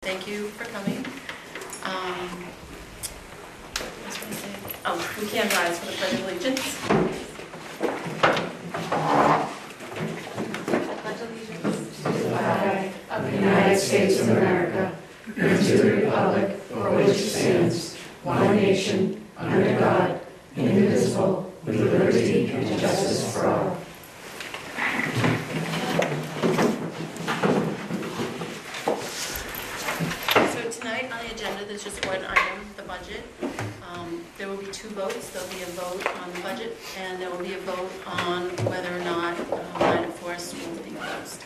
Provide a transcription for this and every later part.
thank you for coming. We can rise for the Pledge of Allegiance. Pledge allegiance to the flag of the United States of America and to the republic for which it stands, one nation, under God, indivisible, with liberty and justice for all. So tonight on the agenda, there's just one item, the budget. There will be two votes. There will be a vote on the budget, and there will be a vote on whether or not line of forest will be closed.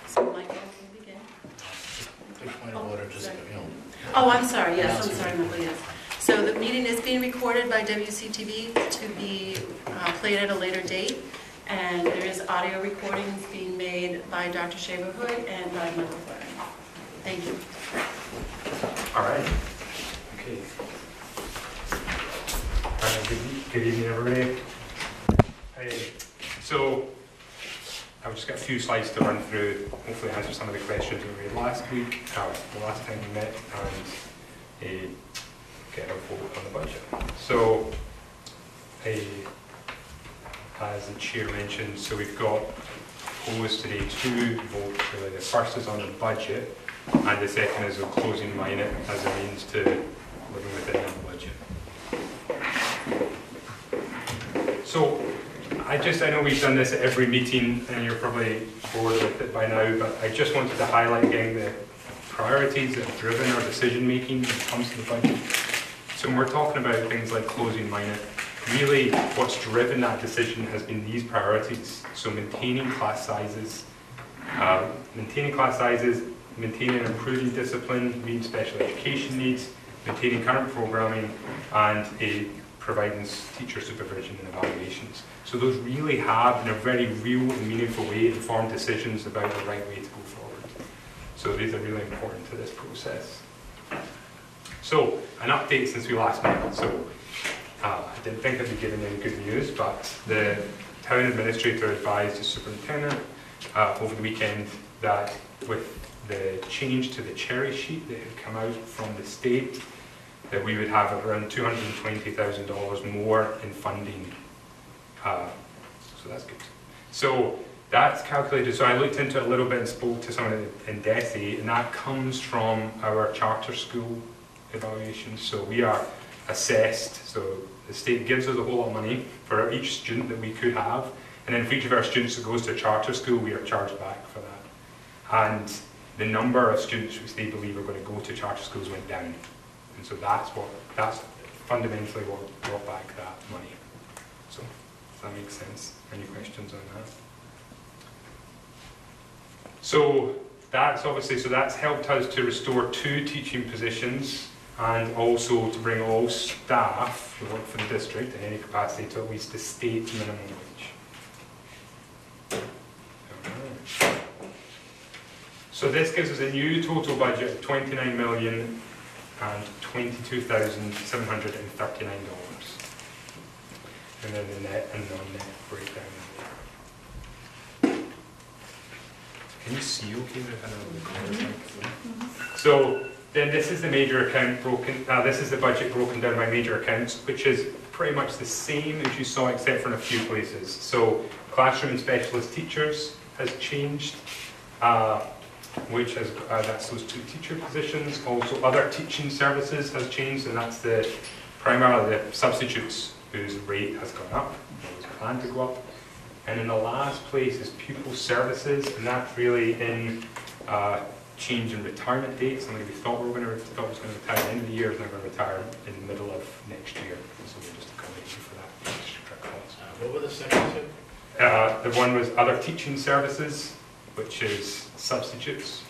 So Michael, can we begin? Point of order, just, Oh, I'm sorry. Yes, I'm sorry, Michael. Yes. So the meeting is being recorded by WCTV to be played at a later date, and there is audio recordings being made by Dr. Shaver Hood and by Michael Fleming. Thank you. All right. Okay. Good evening, everybody. So I've just got a few slides to run through, hopefully answer some of the questions that we had last week, the last time we met, and get a vote on the budget. So, as the chair mentioned, so we've got proposed today two votes. Really. The first is on the budget, and the second is on closing minor as a means to living within the budget. So, I know we've done this at every meeting and you're probably bored with it by now, but I just wanted to highlight again the priorities that have driven our decision making when it comes to the budget. So when we're talking about things like closing minor, really what's driven that decision has been these priorities. So maintaining class sizes, maintaining and improving discipline, meeting special education needs, maintaining current programming, and providing teacher supervision and evaluations. So those really have, in a very real and meaningful way, informed decisions about the right way to go forward. So these are really important to this process. So, an update since we last met. So, I didn't think I'd be giving any good news, but the town administrator advised the superintendent over the weekend that with the change to the cherry sheet that had come out from the state, that we would have around $220,000 more in funding. So that's good. So that's calculated. So I looked into it a little bit and spoke to someone in DESE, and that comes from our charter school evaluations. So we are assessed. So the state gives us a whole lot of money for each student that we could have, and then for each of our students that goes to a charter school, we are charged back for that. And the number of students which they believe are going to go to charter schools went down. And so that's fundamentally what brought back that money. So, does that make sense? Any questions on that? So, that's helped us to restore 2 teaching positions and also to bring all staff who work for the district in any capacity to at least the state minimum wage. Alright. So this gives us a new total budget of $29 million and $22,739. And then the net and non-net breakdown. Can you see okay with So then this is the major account broken, this is the budget broken down by major accounts, which is pretty much the same as you saw except for in a few places. So classroom and specialist teachers has changed, which has, that's those 2 teacher positions. Also other teaching services has changed, and that's primarily the substitutes whose rate has gone up, or was planned to go up. And in the last place is Pupil Services, and that's really in change in retirement dates. Somebody we thought was going to retire at the end of the year is now going to retire in the middle of next year. So we're just accommodating for that extra cost. what were the second two? The one was other teaching services, which is substitutes.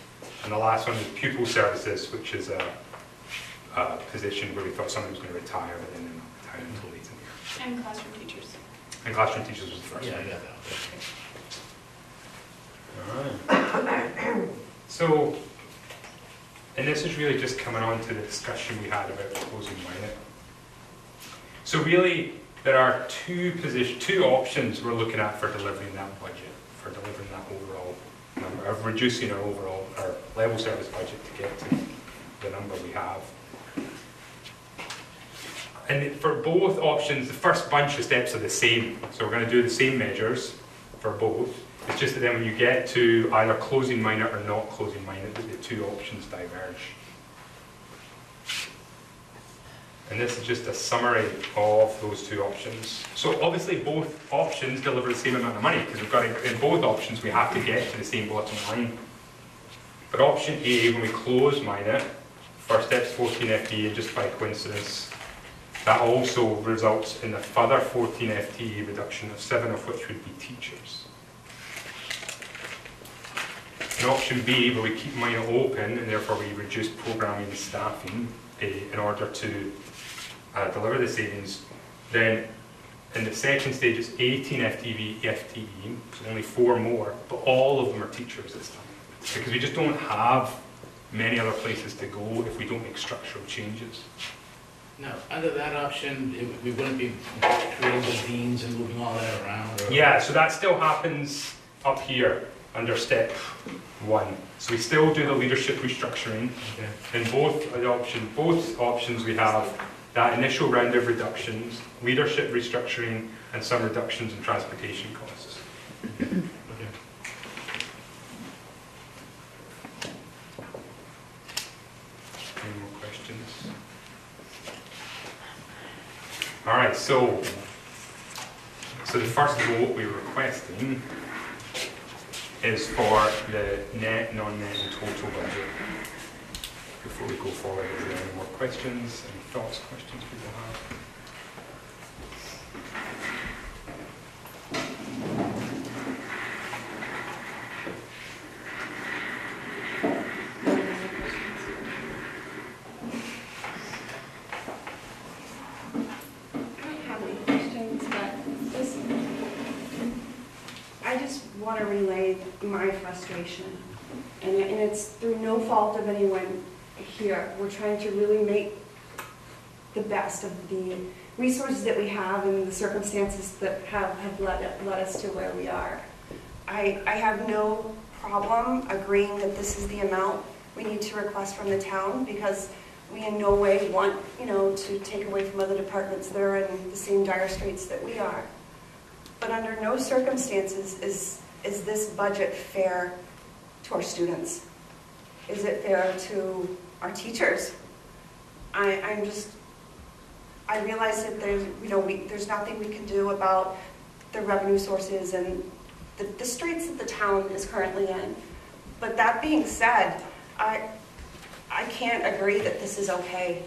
And the last one is Pupil Services, which is a position where we thought somebody was going to retire, but then they're not retiring until later in the year. And classroom teachers. And classroom teachers was the first Yeah, one. I got that. Alright. So, and this is really just coming on to the discussion we had about closing minor. So really, there are two options we're looking at for delivering that budget, for delivering that overall number, of reducing our level service budget to get to the number we have. And for both options, the first bunch of steps are the same. So we're going to do the same measures for both. It's just that then when you get to either closing minor or not closing minor, the two options diverge. And this is just a summary of those two options. So obviously both options deliver the same amount of money, because we've got to, in both options we have to get to the same bottom line. But option A, when we close minor, first step's 14 FTE, and just by coincidence, that also results in a further 14 FTE reduction, of 7 of which would be teachers. In option B, where we keep minor open and therefore we reduce programming and staffing in order to deliver the savings, then in the second stage it's 18 FTE, so only 4 more, but all of them are teachers this time. Because we just don't have many other places to go if we don't make structural changes. Now, under that option, we wouldn't be creating the deans and moving all that around? Or... Yeah, so that still happens up here under step 1. So we still do the leadership restructuring. Okay. In both options we have that initial round of reductions, leadership restructuring, and some reductions in transportation costs. Okay. Any more questions? All right, so the first vote we're requesting is for the net, non-net, and total budget. Before we go forward, is there any more questions, any thoughts, questions people have? Want to relay my frustration, and it's through no fault of anyone here. We're trying to really make the best of the resources that we have and the circumstances that have led us to where we are. I have no problem agreeing that this is the amount we need to request from the town, because we in no way want, to take away from other departments that are in the same dire straits that we are. But under no circumstances is this budget fair to our students? Is it fair to our teachers? I realize that there's nothing we can do about the revenue sources and the straits that the town is currently in. But that being said, I can't agree that this is okay.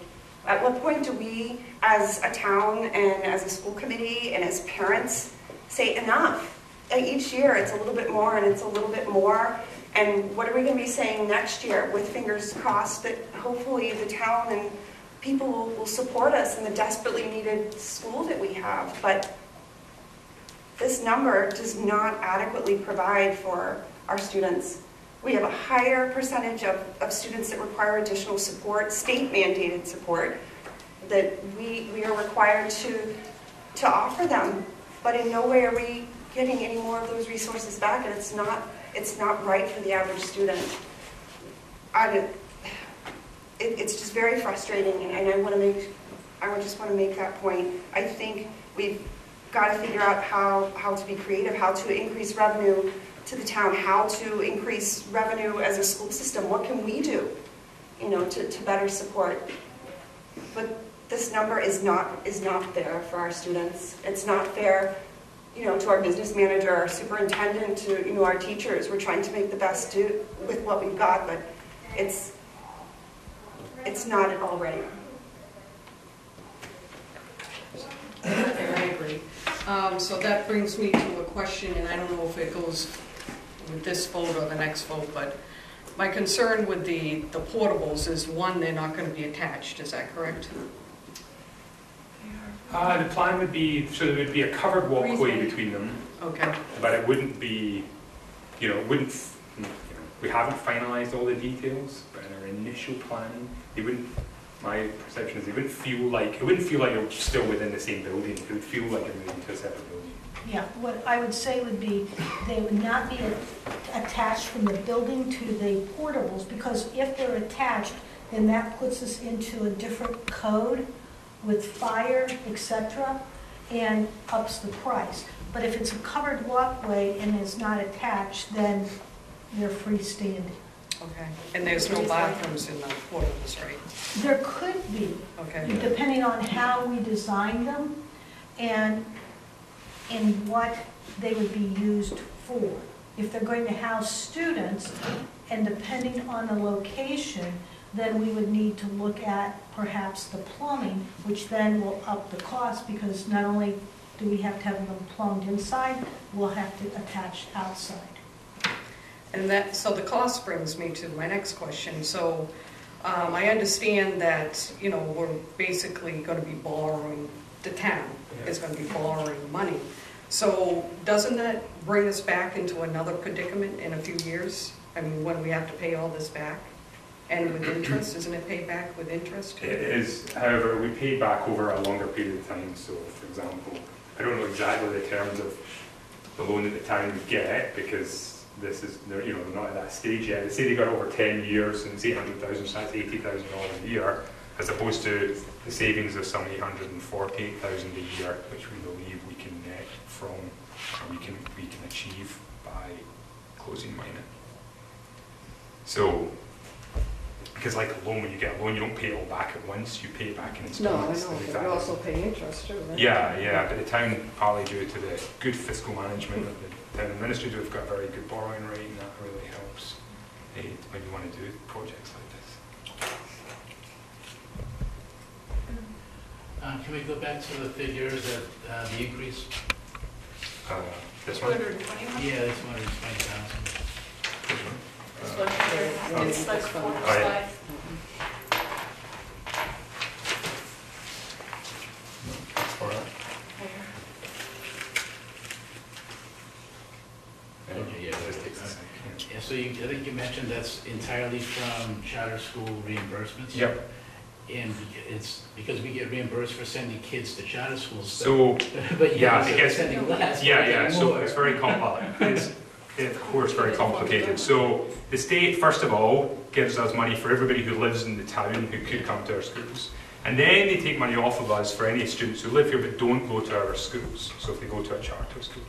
At what point do we, as a town and as a school committee and as parents, say enough? Each year it's a little bit more and it's a little bit more, and what are we going to be saying next year, with fingers crossed that hopefully the town and people will support us in the desperately needed school that we have. But this number does not adequately provide for our students. We have a higher percentage of students that require additional support, state mandated support, that we are required to offer them, but in no way are we getting any more of those resources back, and it's not right for the average student. It's just very frustrating, and I just want to make that point. I think we've got to figure out how to be creative, how to increase revenue to the town, how to increase revenue as a school system. What can we do, to better support? But this number is not there for our students. It's not fair, to our business manager, our superintendent, to our teachers. We're trying to make the best do with what we've got, but it's not at all right. Okay, I agree. So that brings me to a question, and I don't know if it goes with this vote or the next vote, but my concern with the portables is, one, they're not going to be attached. Is that correct? The plan would be, so there would be a covered walkway between them. Okay. But it wouldn't be, we haven't finalized all the details, but in our initial planning, my perception is it wouldn't feel like you're still within the same building. It would feel like you're moving to a separate building. Yeah, what I would say would be they would not be attached from the building to the portables, because if they're attached, then that puts us into a different code with fire, etc., and ups the price. But if it's a covered walkway and it's not attached, then they're freestanding. Okay, and there's no bathrooms in the portables, right? There could be, Okay. depending on how we design them and what they would be used for. If they're going to house students, and depending on the location, then we would need to look at perhaps the plumbing, which then will up the cost, because not only do we have to have them plumbed inside, we'll have to attach outside. And that, so the cost brings me to my next question. So I understand that, you know, we're basically going to be borrowing, the town is going to be borrowing money. So doesn't that bring us back into another predicament in a few years? I mean, when we have to pay all this back? And with interest, isn't it paid back with interest? It is, however, we pay back over a longer period of time. So, for example, I don't know exactly the terms of the loan that the town would get, because this is, you know, they're not at that stage yet. They say they got over 10 years and it's 800,000, so that's $80,000 a year, as opposed to the savings of some 848,000 a year, which we believe we can net from, or we can achieve by closing mining. So, because like a loan, when you get a loan, you don't pay it all back at once, you pay it back in No, I installments. know, but you also pay interest too, right? Yeah, but the town, partly due to the good fiscal management of the town administrator, we've got a very good borrowing rate, and that really helps when you want to do projects like this. Can we go back to the figures that the increase? This one? 221? Yeah, that's 120,000. It's like 4 Oh, yeah. 5. Okay, yeah, This takes a second. Yeah, so I think you mentioned that's entirely from charter school reimbursements? Yep. And it's because we get reimbursed for sending kids to charter schools. So, But yeah, yeah, I guess- sending less. yeah, so more. it's very complex. It's, of course, very complicated. So the state, first of all, gives us money for everybody who lives in the town who could come to our schools. And then they take money off of us for any students who live here but don't go to our schools, so if they go to a charter school.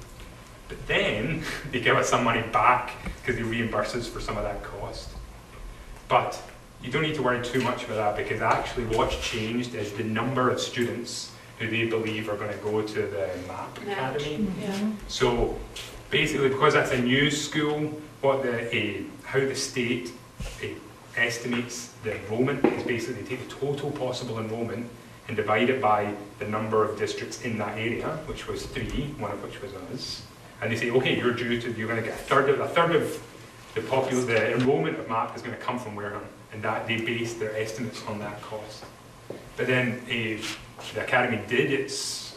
But then they give us some money back because they reimburse us for some of that cost. But you don't need to worry too much about that, because actually what's changed is the number of students who they believe are going to go to the MAP Academy. Yeah. So basically, because that's a new school, how the state estimates the enrollment is basically they take the total possible enrollment and divide it by the number of districts in that area, which was 3, one of which was us. And they say, okay, you're going to get a third of the enrollment of MAP is going to come from Wareham, and that they base their estimates on that cost. But then the academy did its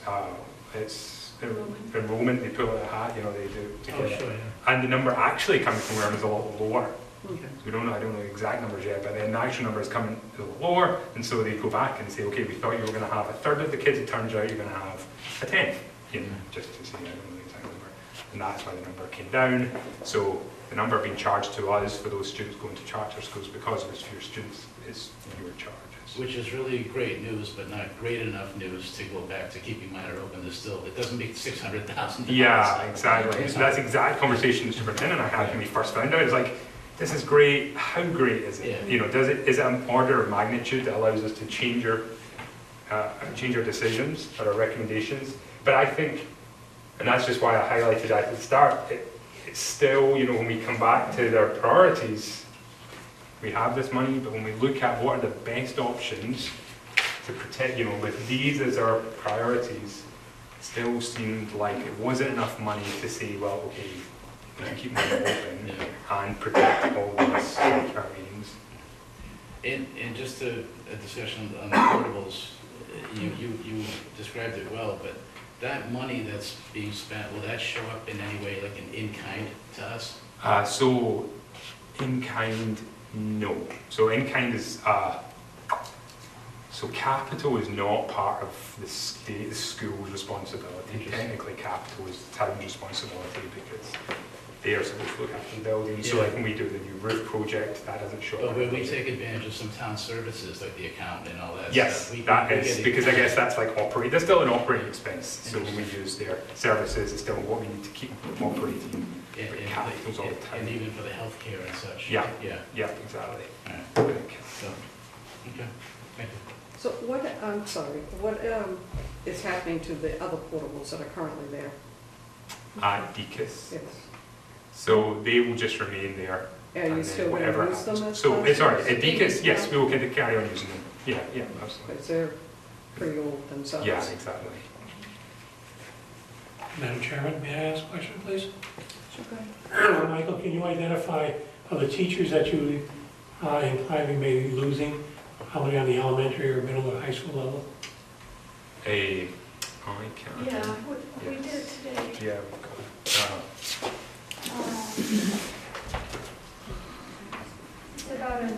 enrollment, they pull out a hat, you know, they do to Oh, get sure, it. yeah. And the number actually coming from Wareham is a lot lower. Okay. So I don't know the exact numbers yet, but then the actual number is coming a little lower, and so they go back and say, okay, we thought you were going to have a third of the kids, it turns out you're going to have a tenth, you know, just to say, I don't know the exact number. And that's why the number came down. So the number being charged to us for those students going to charter schools because of its fewer students is fewer charges. Which is really great news, but not great enough news to go back to keeping minor open. It doesn't make $600,000. Yeah, exactly. So that's the exact conversation the superintendent and I had when we first found out. It's like, this is great. How great is it? Yeah. You know, is it an order of magnitude that allows us to change our decisions or our recommendations? But I think, and that's just why I highlighted that at the start, it's still, you know, when we come back to their priorities, we have this money, but when we look at what are the best options to protect, you know, with these as our priorities, it still seemed like it wasn't enough money to say, well, okay, we can keep them open and protect all these our means. And just a discussion on the portables, you described it well, but that money that's being spent, will that show up in any way, like an in-kind to us? So, in-kind, no. So in-kind is, so capital is not part of the school's responsibility. Technically capital is the town's responsibility because they are supposed to look after the building. So Yeah. like when we do the new roof project, that doesn't show up. But when we take advantage of some town services, like the accountant and all that Yes, stuff. that we is, get because I it. guess that's like operate, that's still an operating expense. So when we use their services, it's still what we need to keep operating. And, for and, capitals all the time. and even for the healthcare and such. Yeah. Yeah. Yeah, exactly. All right. So, okay. Thank you. So what, I'm sorry, what is happening to the other portables that are currently there? At Deacon's. Yes. So they will just remain there. Are and you then still going whatever to use them happens. as So, sorry, at classrooms? Deacon's, yes, we will carry on using them. Yeah, yeah, absolutely. Because they're pretty old themselves. Yeah, exactly. Madam Chairman, may I ask a question, please? Sure, go ahead. Michael, can you identify of the teachers that you imply we may be losing, how many on the elementary or middle or high school level? I can't. Yeah, we did it today. Yeah, we've got it. It's about a Could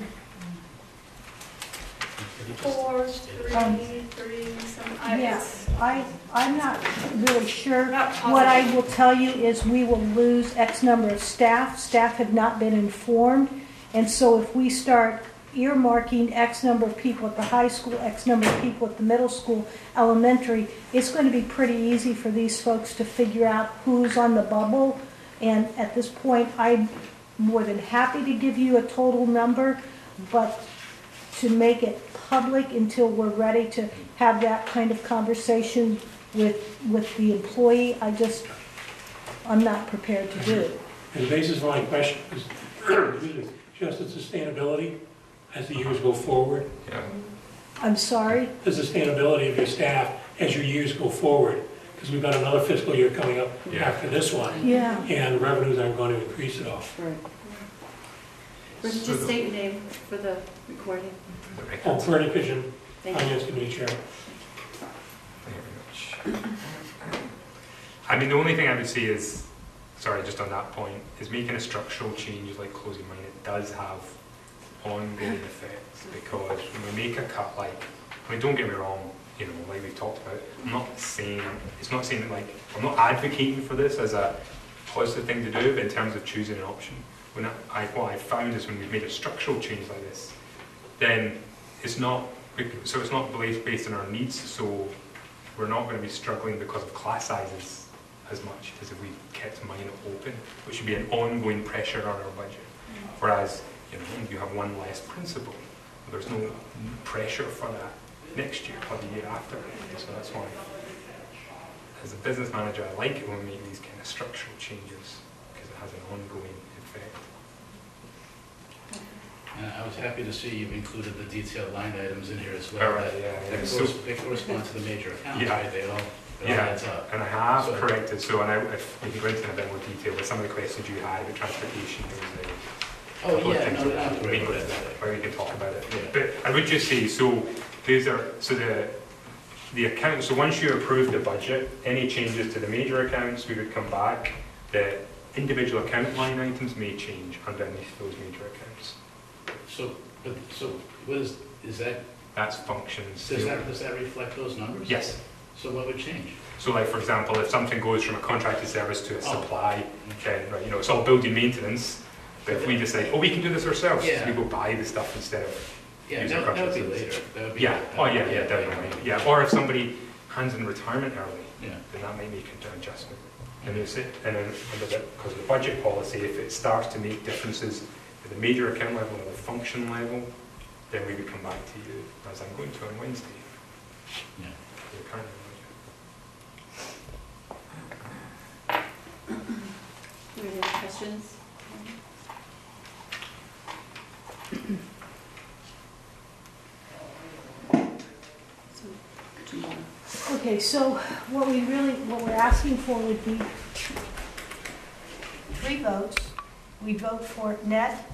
you just 4, state it? 3, some, Yes, I'm not really sure. Not positive. What I will tell you is we will lose X number of staff. Staff have not been informed. And so if we start earmarking X number of people at the high school, X number of people at the middle school, elementary, it's going to be pretty easy for these folks to figure out who's on the bubble. And at this point, I'm more than happy to give you a total number, but to make it public until we're ready to have that kind of conversation with the employee, I'm not prepared to do. And the basis of my question is just the sustainability as the years go forward, Yeah. I'm sorry? the sustainability of your staff as your years go forward, because we've got another fiscal year coming up Yeah. after this one, Yeah. and revenues aren't going to increase at all. Right. Just state your name for the recording. Oh, Bernie Pigeon, Thank you. Finance Committee Chair. Thank you very much. I mean, the only thing I would say is, sorry, just on that point, is making a structural change like closing mine, it does have ongoing effects, because when we make a cut, like, I mean, don't get me wrong, you know, like we've talked about, I'm not saying that, like, I'm not advocating for this as a positive thing to do, but in terms of choosing an option, what I found is when we've made a structural change like this, then it's not based on our needs, so we're not going to be struggling because of class sizes as much as if we kept mine open, which would be an ongoing pressure on our budget. Whereas, you know, you have one less principal, there's no pressure for that next year or the year after. So that's why, as a business manager, I like it when we make these kind of structural changes, because it has an ongoing effect. I was happy to see you've included the detailed line items in here as well. All right, that- yeah, that yeah. They correspond to the major accounts, Yeah. right? It all Yeah, adds up. and I have So- corrected, so, and if we can go into a bit more detail with some of the questions you had about transportation, there was Oh, couple of yeah, things no, that that's we great. can- where we can talk about it. Yeah. But I would just say, so the accounts, so once you approve the budget, any changes to the major accounts, we would come back. The individual account line items may change underneath those major accounts. So what is that, That's functions. does that reflect those numbers? Yes. So what would change? So like, for example, if something goes from a contracted service to a Oh. supply, then, right, you know, it's all building maintenance. But if we decide, oh, we can do this ourselves, Yeah. we go buy the stuff instead of Yeah, using that would be contracted later. services. That would be- Yeah, oh, yeah, definitely. Yeah, or if somebody hands in retirement early, Yeah. then that might make an adjustment. And then, because of the budget policy, if it starts to make differences at the major account level or the function level, then we would come back to you, as I'm going to on Wednesday. Yeah. For the current budget. Any questions? Okay, so what we're asking for would be 3 votes. We vote for net,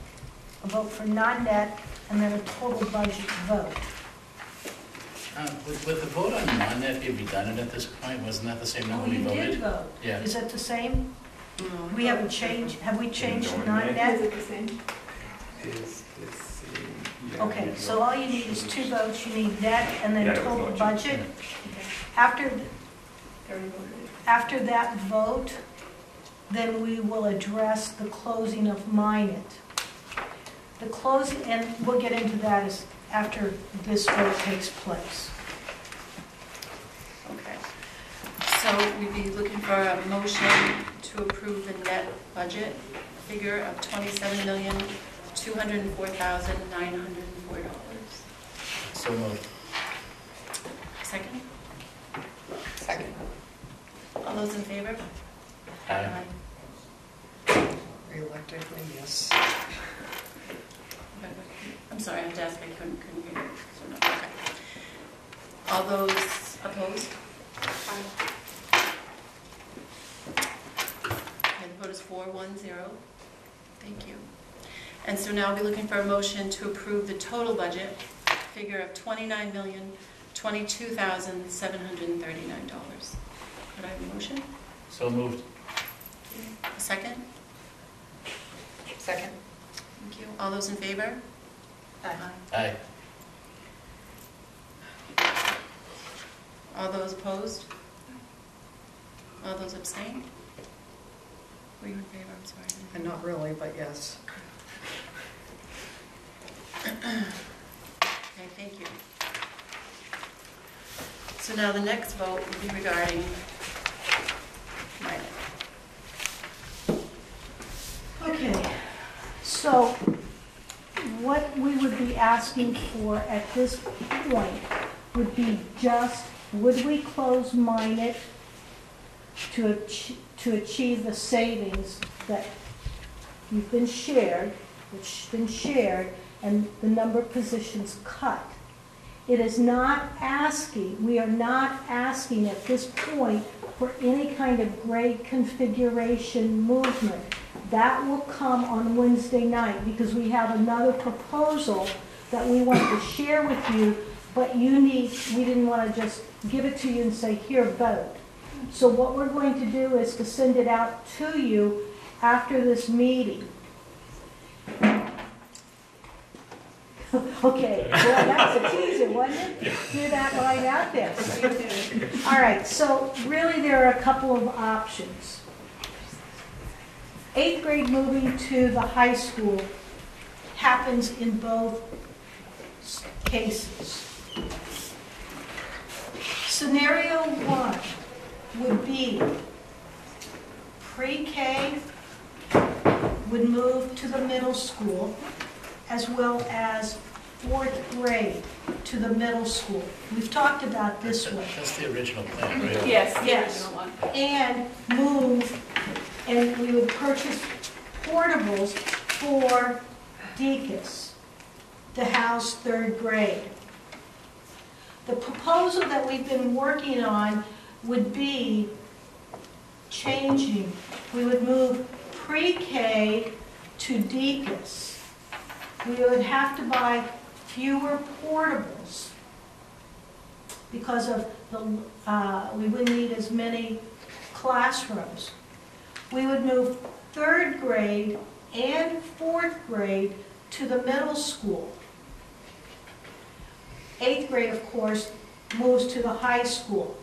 a vote for non-net, and then a total budget vote. Would the vote on non-net be redundant at this point? Wasn't that the same number we You voted? did vote. Yeah. Is it the same? We haven't changed, have we changed Non-net. non-net? the same? Is the same. Yeah, Okay, we so vote. all you need is 2 votes, you need net and then Yeah, it was total not budget. After that vote, then we will address the closing of Minot. The closing, and we'll get into that as after this vote takes place. Okay. So we'd be looking for a motion to approve the net budget figure of $27,204,904. So moved. Second? Second. All those in favor? Aye. Reluctantly, yes. I'm sorry, I have to ask, I couldn't hear you. So no, okay. All those opposed? And the vote is 4-1-0. Thank you. And so now I'll be looking for a motion to approve the total budget figure of $29,022,739. Could I have a motion? So moved. A second? Second. Thank you. All those in favor? Aye. All those opposed? All those abstain? Were you in favor? I'm sorry. And not really, but yes. Okay, thank you. So now the next vote will be regarding Minot. Okay, so what we would be asking for at this point would be just, would we close Minot to achieve the savings that you've been shared, and the number of positions cut? It is not asking, we are not asking at this point for any kind of grade configuration movement. That will come on Wednesday night because we have another proposal that we want to share with you, but we didn't want to just give it to you and say, here, vote. So what we're going to do is to send it out to you after this meeting. Okay, well, that was a teaser, wasn't it? Do that right out there. All right, so really there are a couple of options. 8th grade moving to the high school happens in both cases. Scenario 1 would be pre-K would move to the middle school, as well as 4th grade to the middle school. We've talked about this one. That's the original plan, right? Yes. Yes, and move, and we would purchase portables for Deacon's to house 3rd grade. The proposal that we've been working on would be changing. We would move pre-K to Deacon's. We would have to buy fewer portables because of we wouldn't need as many classrooms. We would move 3rd grade and 4th grade to the middle school. 8th grade, of course, moves to the high school.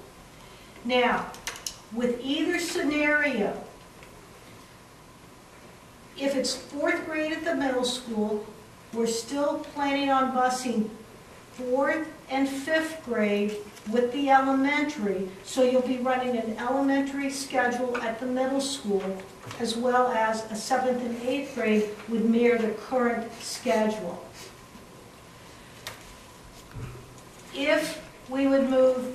Now, with either scenario, if it's 4th grade at the middle school, we're still planning on busing 4th and 5th grade with the elementary, so you'll be running an elementary schedule at the middle school, as well as a 7th and 8th grade would mirror the current schedule. If we would move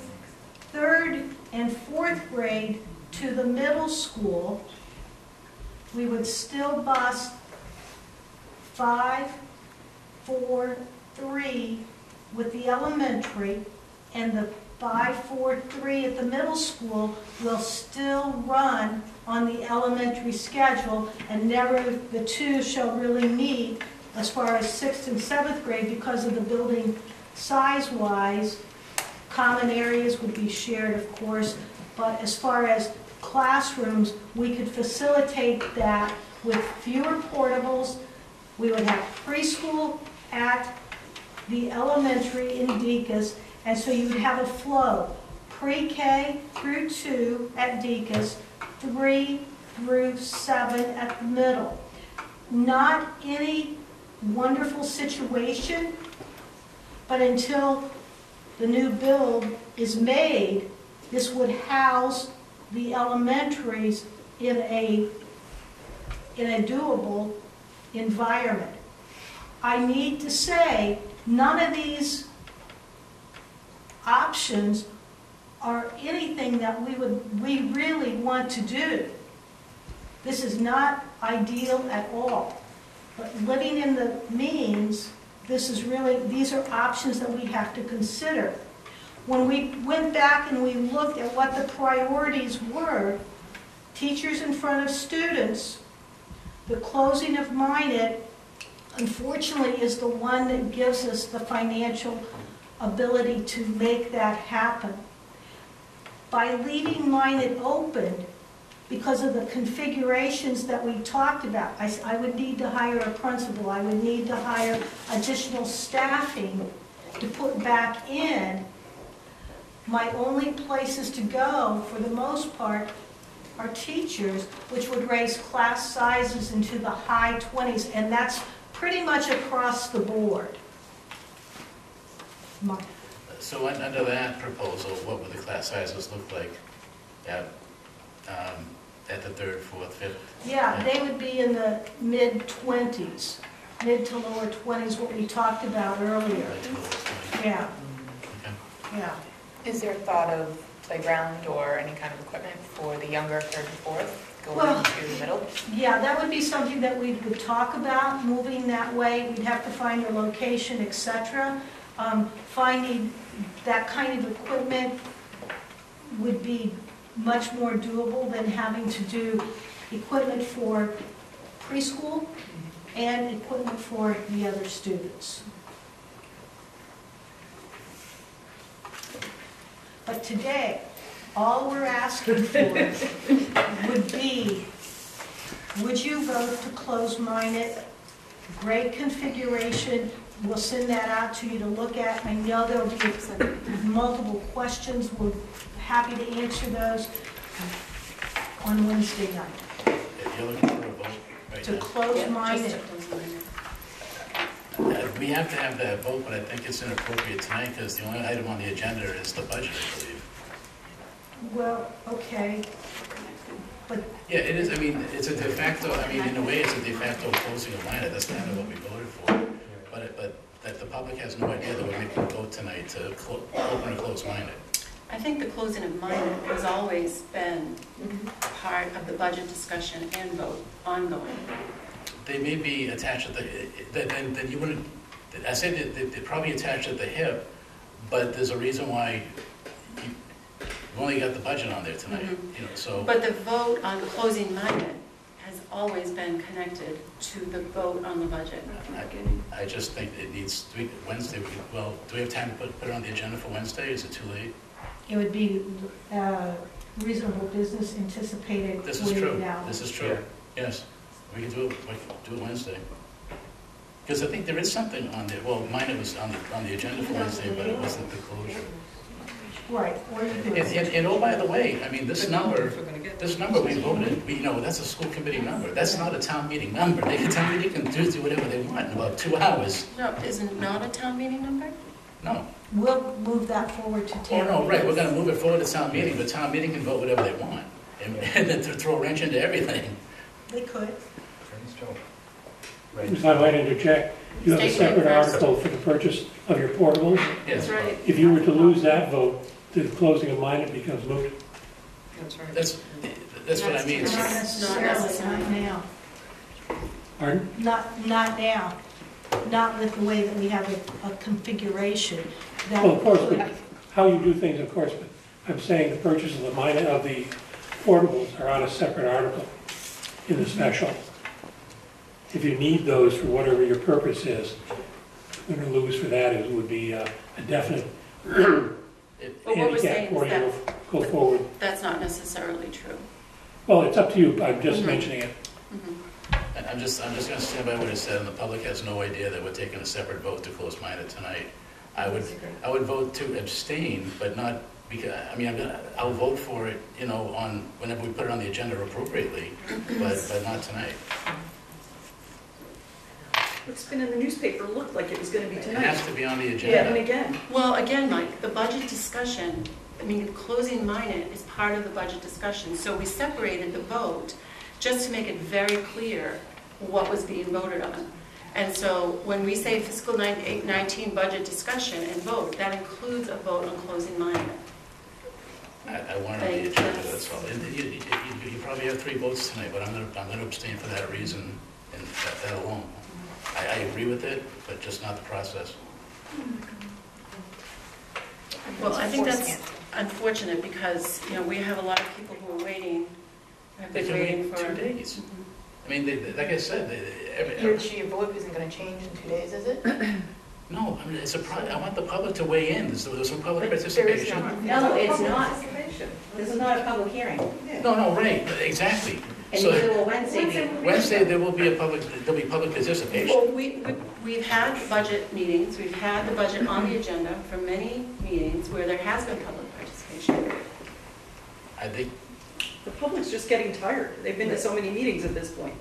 3rd and 4th grade to the middle school, we would still bus 5, 4, 3 with the elementary, and the 5, 4, 3 at the middle school will still run on the elementary schedule, and never the two shall really meet as far as 6th and 7th grade because of the building size-wise. Common areas would be shared, of course, but as far as classrooms, we could facilitate that with fewer portables. We would have preschool at the elementary in Deacon's, and so you would have a flow, pre-K through 2 at Deacon's, 3, through 7 at the middle. Not any wonderful situation, but until the new build is made, this would house the elementaries in a doable environment. I need to say, none of these options are anything that we really want to do. This is not ideal at all. But living in the means, these are options that we have to consider. When we went back and we looked at what the priorities were, teachers in front of students, the closing of Minot, unfortunately, is the one that gives us the financial ability to make that happen. By leaving Minot open, because of the configurations that we talked about, I would need to hire a principal, I would need to hire additional staffing to put back in. My only places to go, for the most part, are teachers, which would raise class sizes into the high 20s, and that's pretty much across the board. So under that proposal, what would the class sizes look like at the 3rd, 4th, 5th? Yeah, they would be in the mid-20s, mid to lower 20s, what we talked about earlier. Yeah, Okay. yeah. Is there a thought of playground or any kind of equipment for the younger 3rd and 4th going Well, into the middle? Yeah, that would be something that we would talk about, moving that way. We'd have to find a location, etc. Finding that kind of equipment would be much more doable than having to do equipment for preschool and equipment for the other students. But today, all we're asking for would be, would you vote to close Minot? Great configuration. We'll send that out to you to look at. I know there'll be multiple questions. We're happy to answer those on Wednesday night. If you're looking for a vote right To now, close Minot. we have to have that vote, but I think it's inappropriate tonight because the only item on the agenda is the budget, I believe. Well, okay. But Yeah, it is, I mean, it's a de facto, I mean, in a way, it's a de facto closing of Minot. That's kind of what we voted for. But that the public has no idea that we're making a vote tonight to open or close Minot. I think the closing of Minot has always been part of the budget discussion and vote ongoing. They may be attached at the, then you wouldn't, I said that they're probably attached at the hip, but there's a reason why you've only got the budget on there tonight, you know, so. But the vote on closing Minot has always been connected to the vote on the budget. I just think it needs, Wednesday, well, do we have time to put it on the agenda for Wednesday? Is it too late? it would be reasonable business anticipated. This is true, waiting out. this is true, yes. We can do it Wednesday. Because I think there is something on there, well, mine was on the agenda for Wednesday, but it wasn't the closure. Right. Or you could- And oh, by the way, I mean, this number we voted, you know, that's a school committee number. That's not a town meeting number. They can do whatever they want in about 2 hours. No, isn't it not a town meeting number? No. We'll move that forward to Oh, town. no, right, we're meeting. gonna move it forward to town meeting, but town meeting can vote whatever they want. And then to throw a wrench into everything. They could. If I might interject, you have a State separate rate first. article for the purchase of your portables. Yes, That's right. If you were to lose that vote, the closing of mine, it becomes moot. That's right. that's what I mean. Not Not necessarily, necessarily. not now. Pardon? Not now. Not with the way that we have a configuration. That Well, of course, could- but how you do things, of course, but I'm saying the purchase of the minor, of the portables are on a separate article in the special. If you need those for whatever your purpose is, going to lose for that, it would be a definite But what we're handicap saying for is you that to go forward. that's not necessarily true. Well, it's up to you, I'm just Mhm. mentioning it. And I'm just gonna stand by what I said, and the public has no idea that we're taking a separate vote to close Minot tonight. I would vote to abstain, but not because, I mean, I'll vote for it, you know, on, whenever we put it on the agenda appropriately, but not tonight. What's been in the newspaper looked like it was going to be It tonight. has to be on the Yeah, and agenda. again, Well, again, Mike, the budget discussion, I mean, closing Minot is part of the budget discussion, so we separated the vote just to make it very clear what was being voted on. And so when we say fiscal 19 budget discussion and vote, that includes a vote on closing Minot. I want it on the agenda, that's all. And you probably have 3 votes tonight, but I'm gonna abstain for that reason, and that alone. I agree with it, but just not the process. Well, I think that's unfortunate because, you know, we have a lot of people who are waiting, have They been can waiting wait for. 2 days. I mean, like I said, Your vote isn't going to change in 2 days, is it? no, I mean, I want the public to weigh in. There's some public But there is participation. not. No, it's not. This is not a public hearing. No, right, exactly. And So neither will Wednesday be. Wednesday, there'll be public participation. Well, we've had budget meetings, we've had the budget on the agenda for many meetings where there has been public participation. I think, the public's just getting tired. They've been to so many meetings at this point.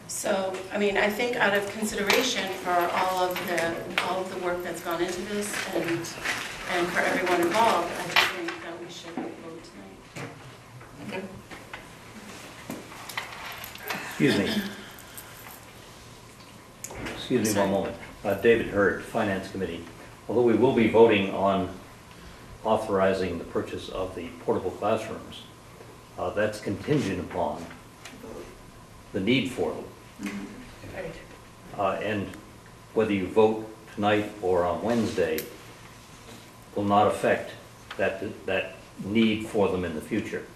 So, I mean, I think out of consideration for all of the work that's gone into this and for everyone involved, I just think that we should vote tonight. okay. Excuse me one moment. David Hurd, Finance Committee. Although we will be voting on authorizing the purchase of the portable classrooms, that's contingent upon the need for them. And whether you vote tonight or on Wednesday will not affect that need for them in the future.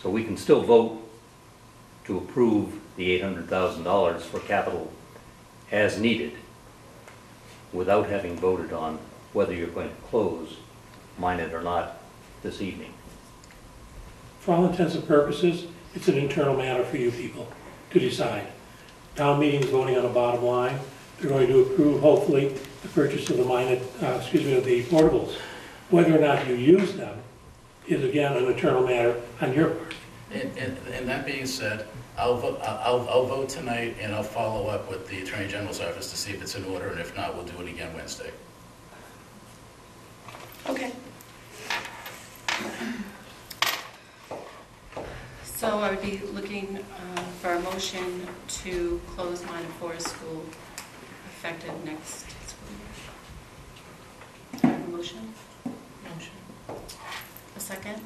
So we can still vote to approve the $800,000 for capital as needed without having voted on whether you're going to close Minot or not this evening. For all intents and purposes, it's an internal matter for you people to decide. Town meeting's voting on a bottom line. They're going to approve, hopefully, the purchase of the of the portables. Whether or not you use them is, again, an internal matter on your part. And that being said, I'll vote tonight, and I'll follow up with the Attorney General's office to see if it's in order, and if not, we'll do it again Wednesday. Okay. So I would be looking for a motion to close Minot Forest School effective next school year. Do I have a motion? Motion. A second?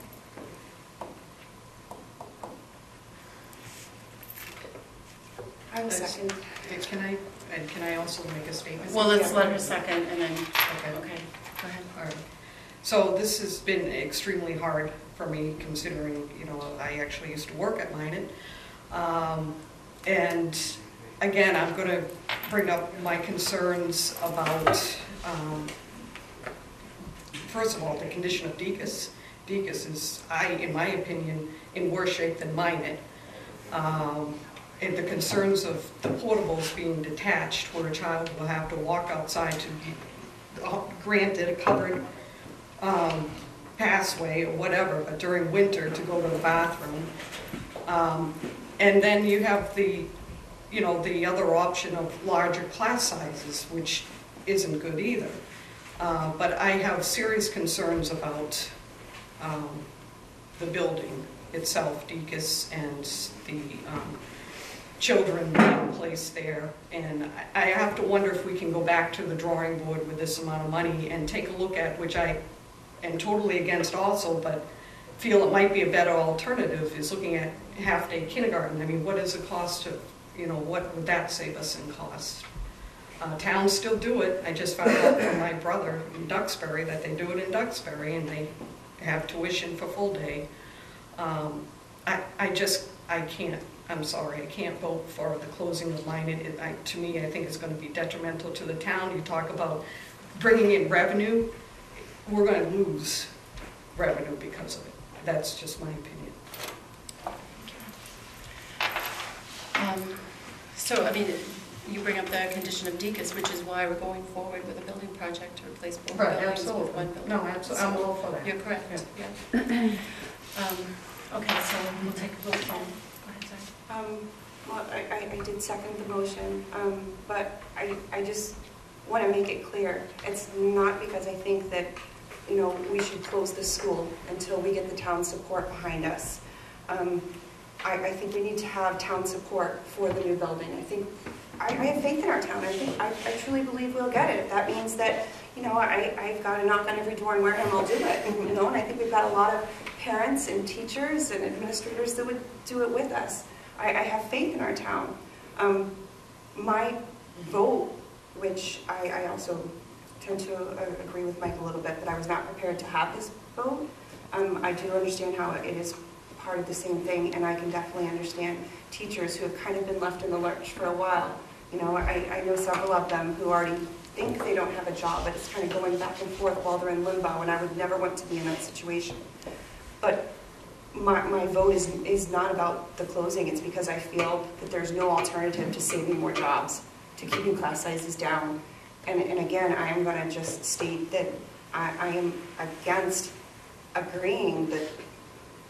I will second. Can I also make a statement? Well, let's let her second and then, Okay. okay, go ahead. All right. So this has been extremely hard for me, considering, you know, I actually used to work at Minot. And again, I'm going to bring up my concerns about, first of all, the condition of Deacon's. Deacon's is, in my opinion, in worse shape than Minot. And the concerns of the portables being detached, where a child will have to walk outside to be granted a covered passway or whatever, but during winter to go to the bathroom. And then you have the other option of larger class sizes, which isn't good either. But I have serious concerns about the building itself, Deacon's, and the children being placed there. And I have to wonder if we can go back to the drawing board with this amount of money and take a look at, which I am totally against also, but feel it might be a better alternative, is looking at half-day kindergarten. I mean, what is the cost of, what would that save us in cost? Towns still do it. I just found out from my brother in Duxbury that they do it in Duxbury, and they have tuition for full day. I can't. I'm sorry, I can't vote for the closing of Minot. To me, I think it's going to be detrimental to the town. You talk about bringing in revenue, we're going to lose revenue because of it. That's just my opinion. So, I mean, you bring up the condition of decus, which is why we're going forward with a building project to replace both Right, buildings with absolutely. one building. No, absolutely, I'm all for that. You're correct, yeah. Okay, so we'll take a vote on, go ahead, sorry. Well, I did second the motion, but I just want to make it clear, it's not because I think that, you know, we should close the school until we get the town support behind us. I think we need to have town support for the new building. I have faith in our town. I truly believe we'll get it. If that means that, you know, I've got to knock on every door in Wareham, I'll do it. You know, and I think we've got a lot of parents and teachers and administrators that would do it with us. I have faith in our town. My vote, which I also tend to agree with Mike a little bit, that I was not prepared to have this vote. I do understand how it is part of the same thing, and I can definitely understand teachers who have kind of been left in the lurch for a while. You know, I know several of them who already think they don't have a job, but it's kind of going back and forth while they're in limbo, and I would never want to be in that situation. But my vote is not about the closing. It's because I feel that there's no alternative to saving more jobs, to keeping class sizes down. And again, I am going to just state that I am against agreeing that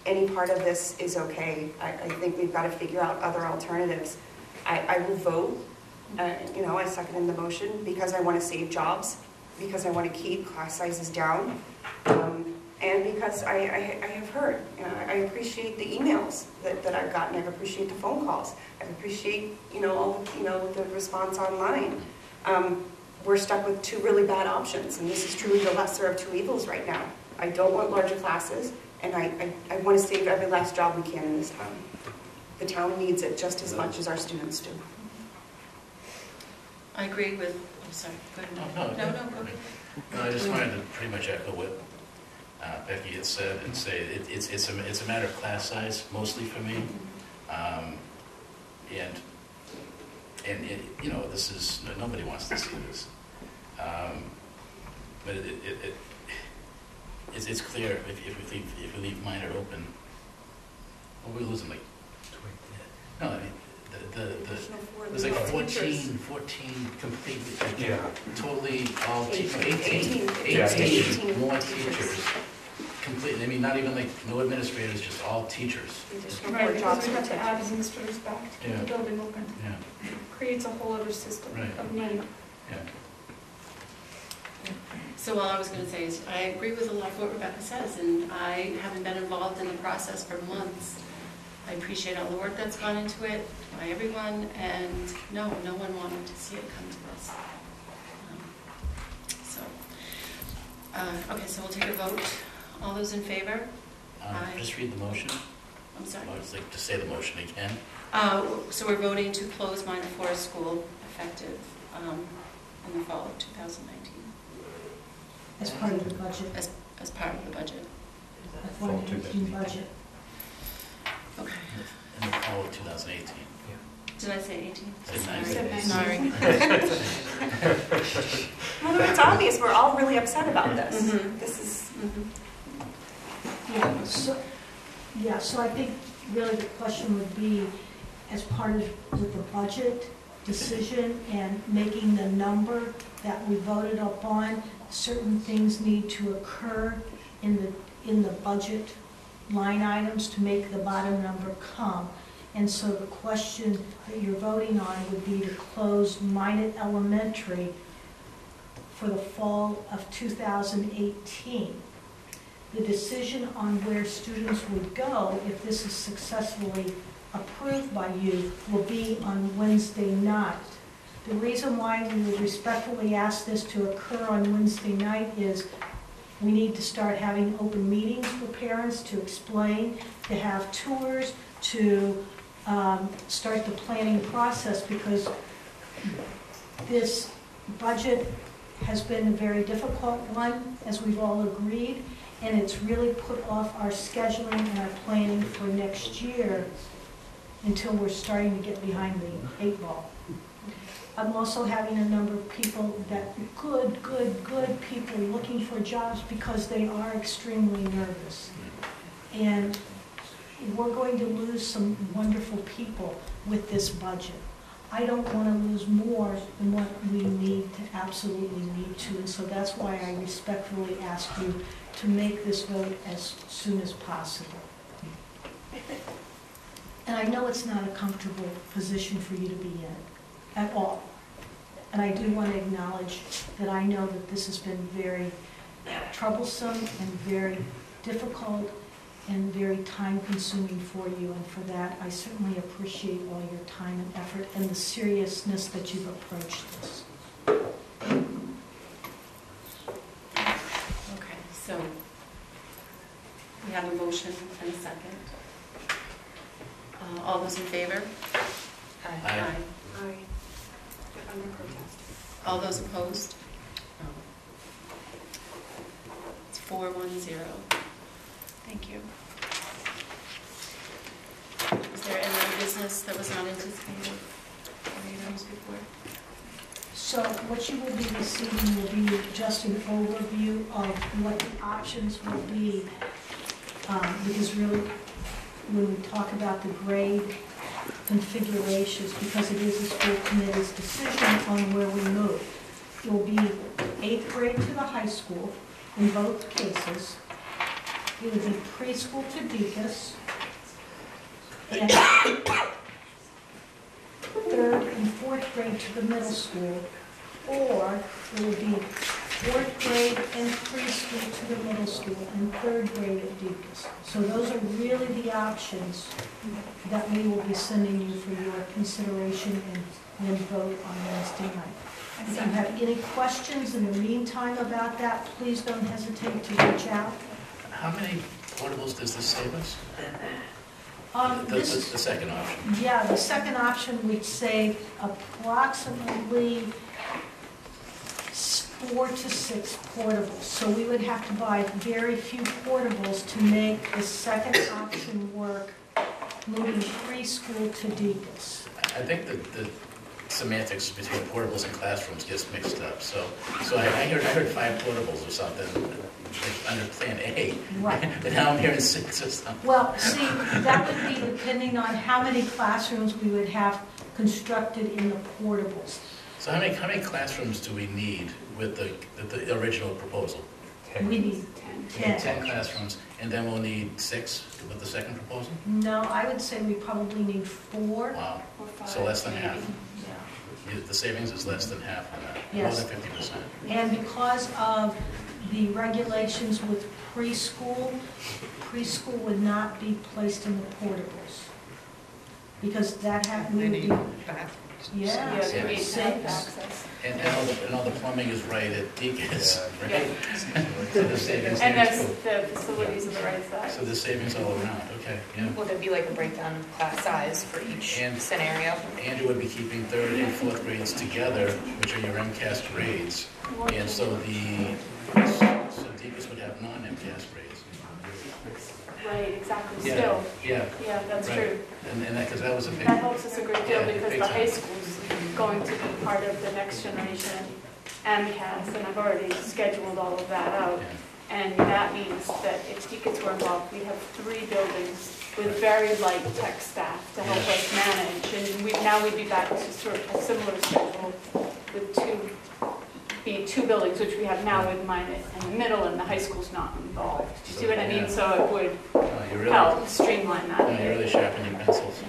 any part of this is okay. I think we've got to figure out other alternatives. I will vote. You know, I second the motion because I want to save jobs, because I want to keep class sizes down, and because I have heard. I appreciate the emails that I've gotten. I appreciate the phone calls. I appreciate, you know, all the, you know, the response online. We're stuck with two really bad options, and this is truly the lesser of two evils right now. I don't want larger classes, and I want to save every last job we can in this town. The town needs it just as much as our students do. I agree with, I'm sorry, go ahead. No, go ahead. No, I just wanted to pretty much echo what Becky had said and say it's a matter of class size mostly for me, and it, you know, this is, nobody wants to see this, but it's clear if we leave minor open, well, we're losing like, no, I mean, there's like 14 completely, Yeah. totally all, 18 18 more teachers. Completely, I mean, not even like no administrators, just all teachers. Right, because we have to add administrators back to keep the Yeah. building open. Yeah, Creates a whole other system Right. of need. yeah. So all I was going to say is I agree with a lot of what Rebecca says, and I haven't been involved in the process for months. I appreciate all the work that's gone into it by everyone, and no one wanted to see it come to this. Okay, so we'll take a vote. All those in favor? Aye. Just read the motion. I'm sorry. I was like to say the motion again. So we're voting to close Minor Forest School effective in the fall of 2019 As part of the budget, as part of the budget. the 2018 budget. Okay. In the fall of 2018. Did I say 18? Said Sorry. 19. Well, it's obvious. We're all really upset about this. Mhm. This is. Yeah, so I think really the question would be, as part of the budget decision and making the number that we voted upon, certain things need to occur in the budget line items to make the bottom number come. And so the question that you're voting on would be to close Minot Elementary for the fall of 2018. The decision on where students would go, if this is successfully approved by you, will be on Wednesday night. The reason why we would respectfully ask this to occur on Wednesday night is we need to start having open meetings for parents to explain, to have tours, to start the planning process, because this budget has been a very difficult one, as we've all agreed, and it's really put off our scheduling and our planning for next year until we're starting to get behind the 8 ball. I'm also having a number of people that, good people looking for jobs because they are extremely nervous. And we're going to lose some wonderful people with this budget. I don't want to lose more than what we need to absolutely need to. And so that's why I respectfully ask you to make this vote as soon as possible. And I know it's not a comfortable position for you to be in at all. And I do want to acknowledge that I know that this has been very troublesome and very difficult and very time-consuming for you. And for that, I certainly appreciate all your time and effort and the seriousness that you've approached this. Okay, so we have a motion and a second. All those in favor? Aye. Aye. Under protest. All those opposed? No. It's 4-1-0. Thank you. Is there any other business that was not anticipated any items before? So what you will be receiving will be just an overview of what the options will be, because really, when we talk about the grade configurations, because it is the school committee's decision on where we move. It will be 8th grade to the high school in both cases. It would be preschool to Deaconess, and 3rd and 4th grade to the middle school, or it will be 4th grade and preschool to the middle school and 3rd grade at Deaconess. So those are really the options that we will be sending you for your consideration and then vote on Wednesday night. If you have any questions in the meantime about that, please don't hesitate to reach out. How many portables does this save us? The second option. Yeah, the second option would save approximately 4 to 6 portables. So we would have to buy very few portables to make the second option work, moving preschool to Deaconess. I think that the semantics between portables and classrooms gets mixed up. So I heard 5 portables or something under Plan A. Right. But now I'm hearing 6 or something. Well, see, that would be depending on how many classrooms we would have constructed in the portables. So how many classrooms do we need with the original proposal? We need 10. 10 classrooms, and then we'll need 6 with the second proposal? No, I would say we probably need 4. Wow, Or 5, so less than half. Yeah. The savings is less than half on that, Yes. more than 50%. And because of the regulations with preschool would not be placed in the portables. Because that They we would need be, bathrooms. yeah, Yeah, they need to have 6. access. And all the plumbing is right at Deacon's, right? So the savings And there there's too. the facilities are the right size. So the savings all around, okay, yeah. Will there be like a breakdown of class size for each And- scenario? And you would be keeping 3rd and 4th grades together, which are your MCAS grades. And so Deacon's would have non-MCAS grades. Right, exactly, Yeah, still. yeah, Yeah, that's right. true. And that, because that was a big, That helps us a great deal Yeah, because big the time. high school's going to be part of the next generation MCAS, and I've already scheduled all of that out. yeah. And that means that if Deacon's were involved, we'd have 3 buildings with very light tech staff to help Yeah. us manage. And now we'd be back to sort of a similar schedule with 2 buildings, which we have now with mine in the middle, and the high school's not involved. Do you see what I mean? Yeah. So it would No, you really, help streamline that. no, you really sharpen your pencils.